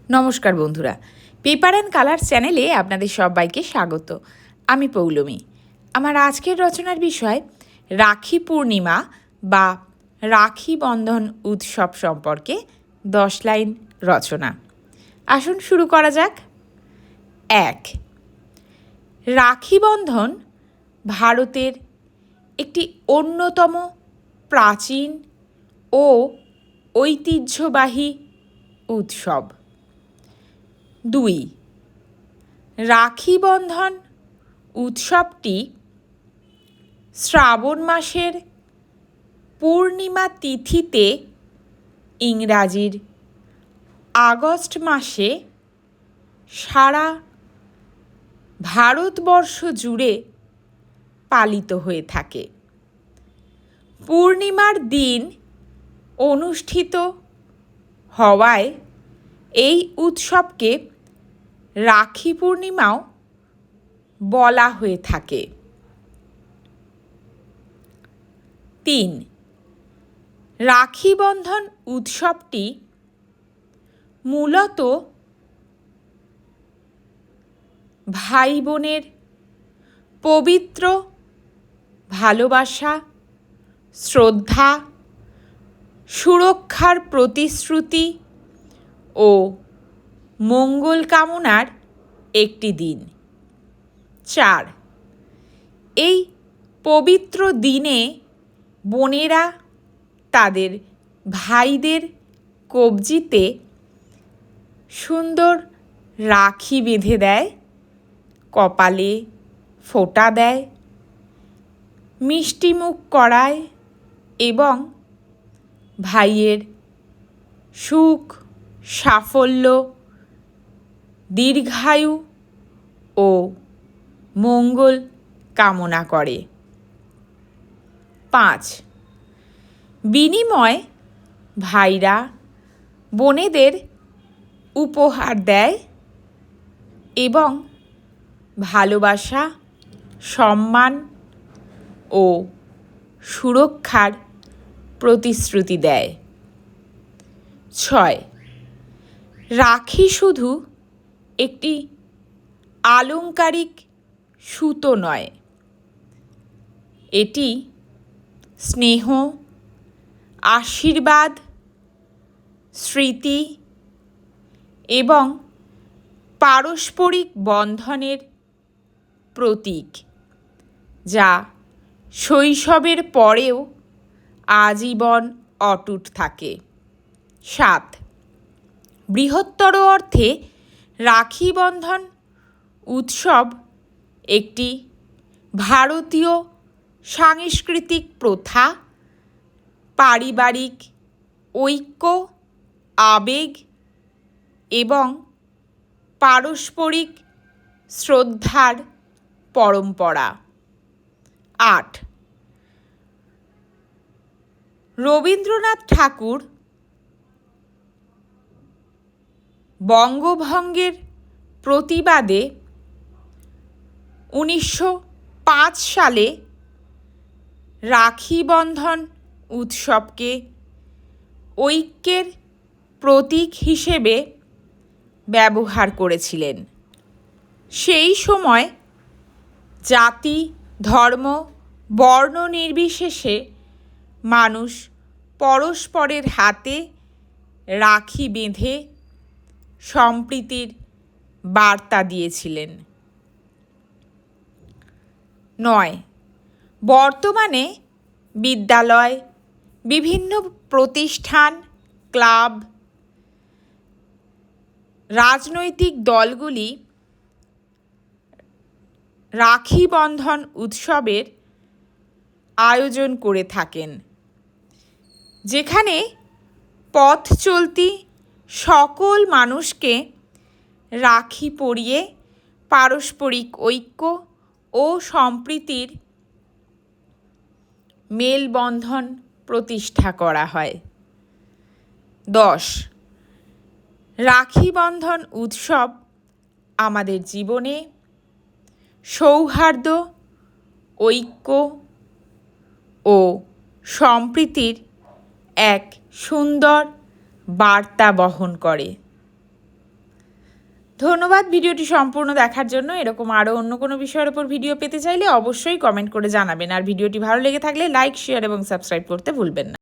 নমস্কার বন্ধুরা, paper and colour চ্যানেলে আপনাদের সবাইকে স্বাগত। আমি পৌলমী। আমার আজকের রচনার বিষয় রাখি পূর্ণিমা বা রাখি বন্ধন উৎসব সম্পর্কে 10 লাইন রচনা। আসুন শুরু করা যাক। 1. রাখি বন্ধন ভারতের একটি অন্যতম প্রাচীন ও ঐতিহ্যবাহী উৎসব। 2. রাখি বন্ধন উৎসবটি শ্রাবণ মাসের পূর্ণিমা তিথিতে ইংরাজির আগস্ট মাসে সারা ভারতবর্ষ জুড়ে পালিত হয়ে থাকে। পূর্ণিমার দিন অনুষ্ঠিত হওয়ায় এই উৎসবকে রাখি পূর্ণিমাও বলা হয়ে থাকে। 3. রাখি বন্ধন উৎসবটি মূলত ভাই বোনের পবিত্র ভালোবাসা, শ্রদ্ধা, সুরক্ষার প্রতিশ্রুতি ও মঙ্গল কামনার একটি দিন। 4. এই পবিত্র দিনে বোনেরা তাদের ভাইদের কবজিতে সুন্দর রাখি বেঁধে দেয়, কপালে ফোঁটা দেয়, মিষ্টিমুখ করায় এবং ভাইয়ের সুখ, সাফল্য, দীর্ঘায়ু ও মঙ্গল কামনা করে। 5. বিনিময়ে ভাইরা বোনেদের উপহার দেয় এবং ভালোবাসা, সম্মান ও সুরক্ষার প্রতিশ্রুতি দেয়। 6. রাখি শুধু একটি আলংকারিক সুতো নয়, এটি স্নেহ, আশীর্বাদ, স্মৃতি এবং পারস্পরিক বন্ধনের প্রতীক, যা শৈশবের পরেও আজীবন অটুট থাকে। 7. বৃহত্তর অর্থে রাখি বন্ধন উৎসব একটি ভারতীয় সাংস্কৃতিক প্রথা, পারিবারিক ঐক্য, আবেগ এবং পারস্পরিক শ্রদ্ধার পরম্পরা। 8. রবীন্দ্রনাথ ঠাকুর বঙ্গভঙ্গের প্রতিবাদে 1905 সালে রাখি বন্ধন উৎসবকে ঐক্যের প্রতীক হিসেবে ব্যবহার করেছিলেন। সেই সময় জাতি, ধর্ম, বর্ণ নির্বিশেষে মানুষ পরস্পরের হাতে রাখি বেঁধে সম্প্রীতির বার্তা দিয়েছিলেন। 9. বর্তমানে বিদ্যালয়, বিভিন্ন প্রতিষ্ঠান, ক্লাব, রাজনৈতিক দলগুলি রাখি বন্ধন উৎসবের আয়োজন করে থাকেন, যেখানে পথ চলতি সকল মানুষকে রাখি পরিয়ে পারস্পরিক ঐক্য ও সম্প্রীতির মেলবন্ধন প্রতিষ্ঠা করা হয়। 10. রাখি বন্ধন উৎসব আমাদের জীবনে সৌহার্দ্য, ঐক্য ও সম্প্রীতির এক সুন্দর বার্তা বহন করে। ধন্যবাদ ভিডিওটি সম্পূর্ণ দেখার জন্য। এরকম আরও অন্য কোনো বিষয়ের ওপর ভিডিও পেতে চাইলে অবশ্যই কমেন্ট করে জানাবেন। আর ভিডিওটি ভালো লেগে থাকলে লাইক, শেয়ার এবং সাবস্ক্রাইব করতে ভুলবেন না।